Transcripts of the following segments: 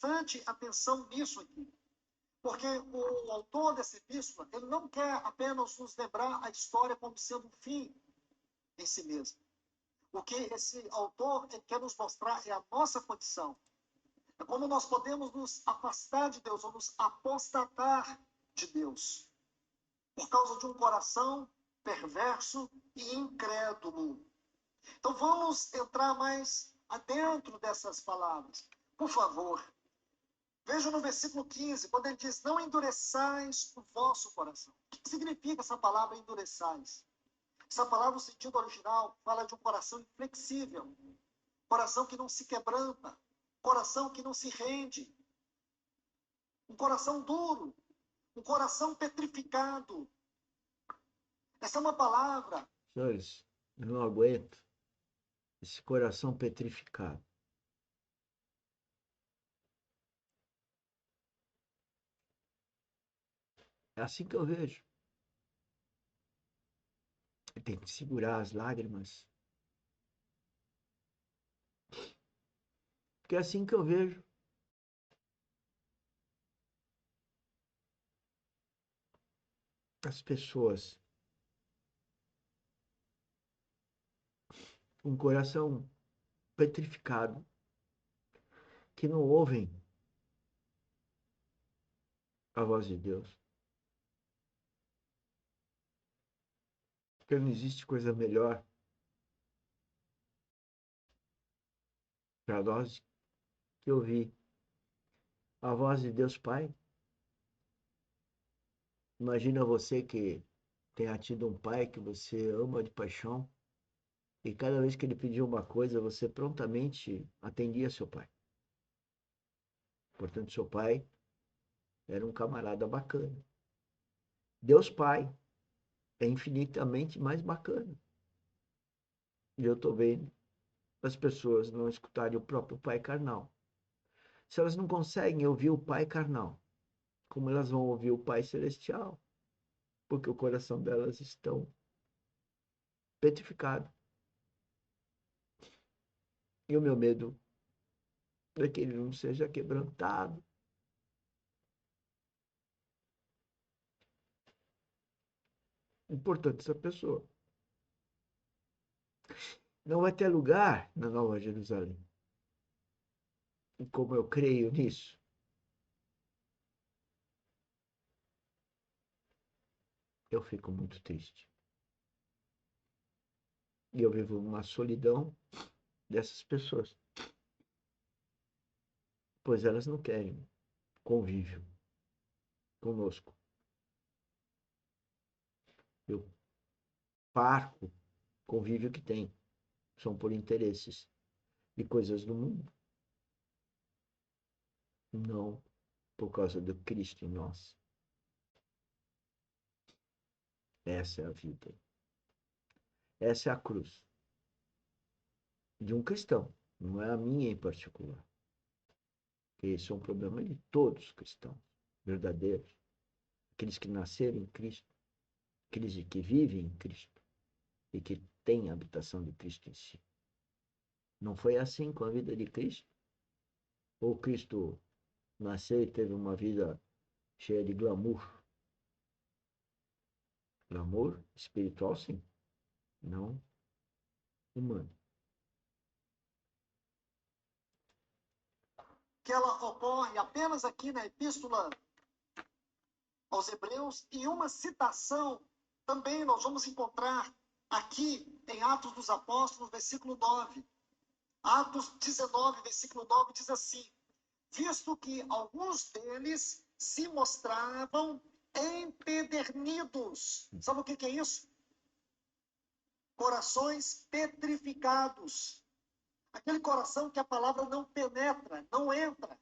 bastante atenção nisso aqui. Porque o autor dessa epístola, ele não quer apenas nos lembrar a história como sendo um fim em si mesmo. O que esse autor quer nos mostrar é a nossa condição. É como nós podemos nos afastar de Deus, ou nos apostatar de Deus, por causa de um coração perverso e incrédulo. Então vamos entrar mais adentro dessas palavras. Por favor, veja no versículo 15, quando ele diz, não endureçais o vosso coração. O que significa essa palavra endureçais? Essa palavra, no sentido original, fala de um coração inflexível, coração que não se quebranta, coração que não se rende, um coração duro, um coração petrificado. Essa é uma palavra. Senhores, eu não aguento esse coração petrificado. É assim que eu vejo. Tem que segurar as lágrimas. Porque é assim que eu vejo. As pessoas com um coração petrificado, que não ouvem a voz de Deus. Porque não existe coisa melhor para nós que ouvir a voz de Deus Pai. Imagina você que tenha tido um pai que você ama de paixão e cada vez que ele pedia uma coisa, você prontamente atendia seu pai. Portanto, seu pai era um camarada bacana. Deus Pai é infinitamente mais bacana. E eu estou vendo as pessoas não escutarem o próprio pai carnal. Se elas não conseguem ouvir o pai carnal, como elas vão ouvir o pai celestial? Porque o coração delas estão petrificado. E o meu medo é que ele não seja quebrantado. Importante essa pessoa. Não vai ter lugar na Nova Jerusalém. E como eu creio nisso, eu fico muito triste. E eu vivo uma solidão dessas pessoas. Pois elas não querem convívio conosco. Eu parco convívio que tem. São por interesses e coisas do mundo. Não por causa do Cristo em nós. Essa é a vida. Essa é a cruz de um cristão. Não é a minha em particular. Esse é um problema de todos os cristãos verdadeiros. Aqueles que nasceram em Cristo. Aqueles que vivem em Cristo. E que têm a habitação de Cristo em si. Não foi assim com a vida de Cristo? Ou Cristo nasceu e teve uma vida cheia de glamour? Glamour espiritual, sim. Não humano. Que ela ocorre apenas aqui na Epístola aos Hebreus, e uma citação também nós vamos encontrar aqui em Atos dos Apóstolos, versículo 9. Atos 19, versículo 9, diz assim, visto que alguns deles se mostravam empedernidos. Sabe o que é isso? Corações petrificados. Aquele coração que a palavra não penetra, não entra.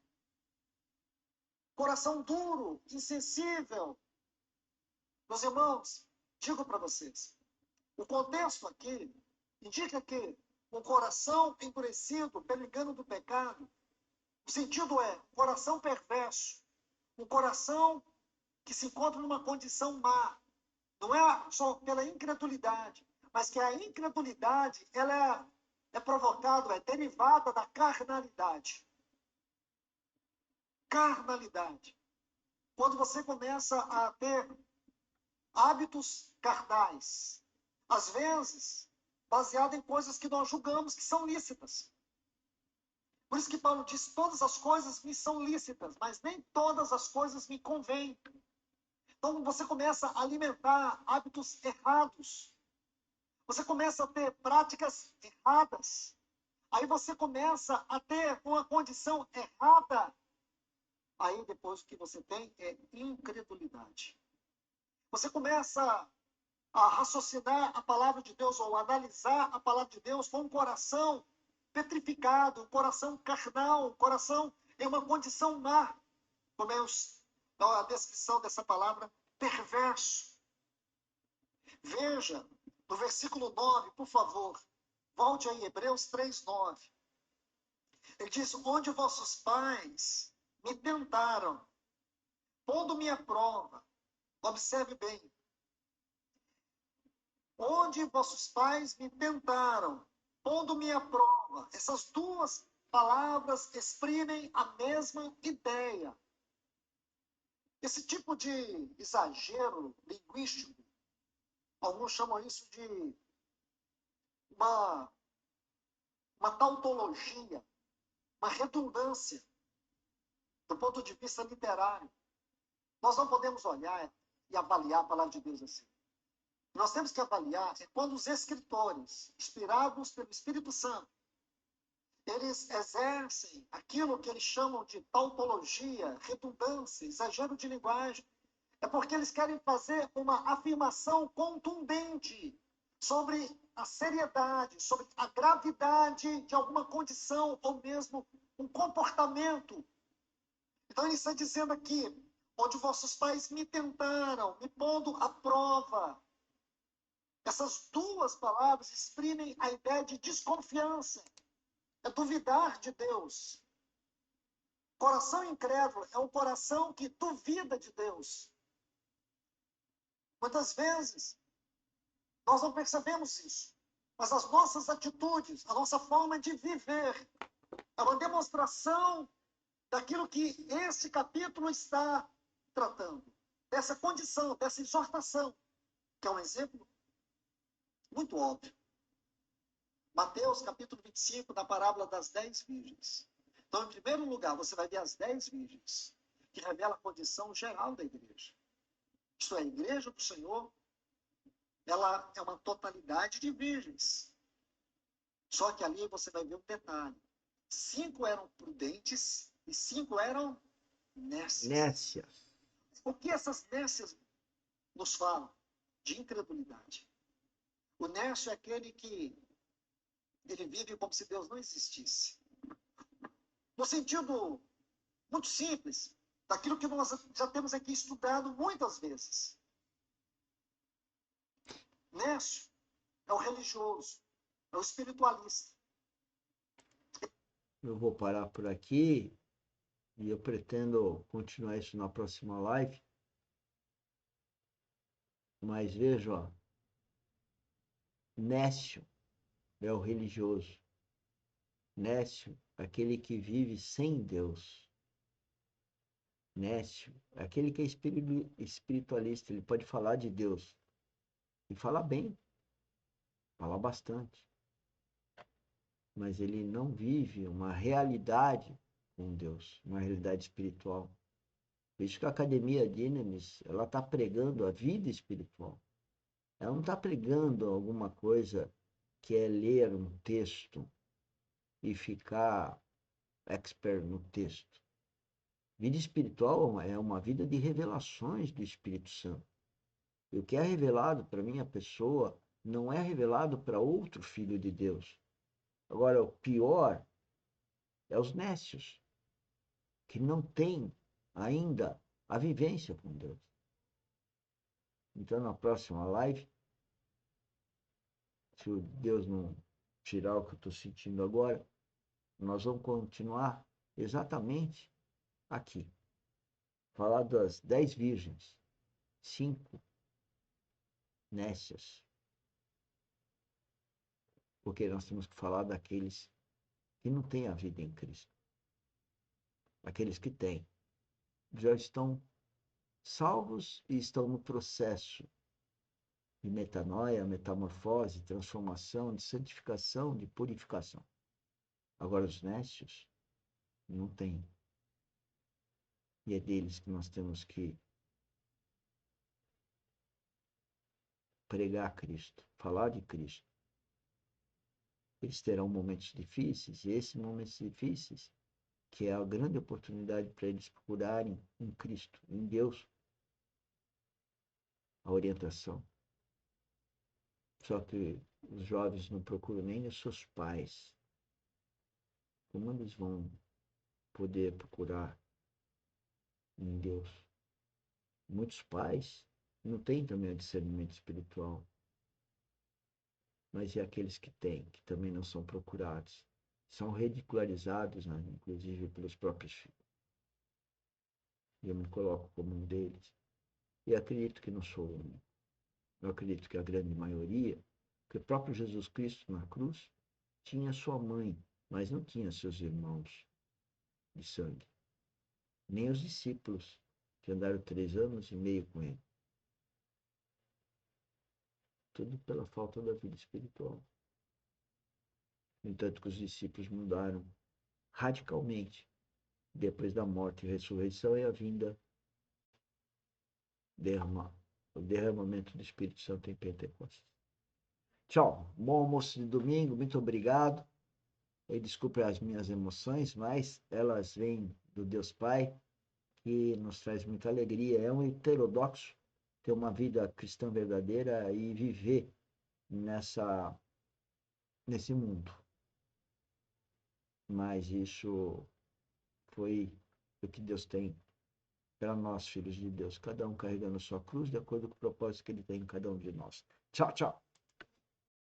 Coração duro, insensível. Meus irmãos, digo para vocês, o contexto aqui indica que um coração endurecido pelo engano do pecado, o sentido é coração perverso, um coração que se encontra numa condição má. Não é só pela incredulidade, mas que a incredulidade ela é provocada, é derivada da carnalidade. carnalidade. Quando você começa a ter hábitos carnais, às vezes, baseado em coisas que nós julgamos que são lícitas. Por isso que Paulo diz, todas as coisas me são lícitas, mas nem todas as coisas me convêm. Então, você começa a alimentar hábitos errados. Você começa a ter práticas erradas. Aí você começa a ter uma condição errada. Aí depois o que você tem é incredulidade. Você começa a raciocinar a palavra de Deus ou analisar a palavra de Deus com um coração petrificado, um coração carnal, um coração em uma condição má. Como é a descrição dessa palavra, perverso. Veja, no versículo 9, por favor, volte aí, Hebreus 3:9. Ele diz, onde vossos pais me tentaram, pondo-me à prova. Observe bem. Onde vossos pais me tentaram, pondo-me à prova. Essas duas palavras exprimem a mesma ideia. Esse tipo de exagero linguístico, alguns chamam isso de uma tautologia, uma redundância, do ponto de vista literário. Nós não podemos olhar e avaliar a palavra de Deus assim. Nós temos que avaliar quando os escritores, inspirados pelo Espírito Santo, eles exercem aquilo que eles chamam de tautologia, redundância, exagero de linguagem. É porque eles querem fazer uma afirmação contundente sobre a seriedade, sobre a gravidade de alguma condição ou mesmo um comportamento. Então ele está dizendo aqui, onde vossos pais me tentaram, me pondo à prova. Essas duas palavras exprimem a ideia de desconfiança. É duvidar de Deus. Coração incrédulo é um coração que duvida de Deus. Muitas vezes, nós não percebemos isso. Mas as nossas atitudes, a nossa forma de viver, é uma demonstração daquilo que esse capítulo está tratando. Dessa condição, dessa exortação, que é um exemplo muito óbvio. Mateus, capítulo 25, na parábola das 10 virgens. Então, em primeiro lugar, você vai ver as 10 virgens, que revela a condição geral da igreja. Isto é, a igreja do Senhor, ela é uma totalidade de virgens. Só que ali você vai ver um detalhe. 5 eram prudentes e 5 eram nécias. Nécias. O que essas nécias nos falam? De incredulidade. O nécio é aquele que ele vive como se Deus não existisse. No sentido muito simples, daquilo que nós já temos aqui estudado muitas vezes. Nécio é o religioso, é o espiritualista. Eu vou parar por aqui e eu pretendo continuar isso na próxima live. Mas veja, ó, nécio é o religioso. Nécio, aquele que vive sem Deus. Nécio, aquele que é espiritualista, ele pode falar de Deus. E falar bem, falar bastante. Mas ele não vive uma realidade com Deus, uma realidade espiritual. Por isso que a Academia Dynamis, ela está pregando a vida espiritual. Ela não está pregando alguma coisa que é ler um texto e ficar expert no texto. Vida espiritual é uma vida de revelações do Espírito Santo. E o que é revelado para minha pessoa não é revelado para outro filho de Deus. Agora, o pior é os nécios, que não têm ainda a vivência com Deus. Então, na próxima live, se o Deus não tirar o que eu estou sentindo agora, nós vamos continuar exatamente aqui. Falar das 10 virgens, 5 nécias. Porque nós temos que falar daqueles que não têm a vida em Cristo. Aqueles que têm. já estão salvos e estão no processo de metanoia, metamorfose, transformação, de santificação, de purificação. Agora, os nécios não têm. E é deles que nós temos que pregar Cristo, falar de Cristo. Eles terão momentos difíceis, e esses momentos difíceis, que é a grande oportunidade para eles procurarem em Cristo, em Deus, a orientação. Só que os jovens não procuram nem os seus pais. Como eles vão poder procurar em Deus? Muitos pais não têm também o discernimento espiritual, mas é aqueles que têm, que também não são procurados. São ridicularizados, né, inclusive pelos próprios filhos. E eu me coloco como um deles. E acredito que não sou o único. Eu acredito que a grande maioria, que o próprio Jesus Cristo na cruz tinha sua mãe, mas não tinha seus irmãos de sangue. Nem os discípulos, que andaram 3 anos e meio com ele. Tudo pela falta da vida espiritual. No entanto, que os discípulos mudaram radicalmente depois da morte e ressurreição e a vinda, o derramamento do Espírito Santo em Pentecostes. Tchau. Bom almoço de domingo. Muito obrigado. E desculpe as minhas emoções, mas elas vêm do Deus Pai, que nos traz muita alegria. É um heterodoxo ter uma vida cristã verdadeira e viver nesse mundo. Mas isso foi o que Deus tem para nós, filhos de Deus, cada um carregando a sua cruz de acordo com o propósito que ele tem em cada um de nós. Tchau, tchau.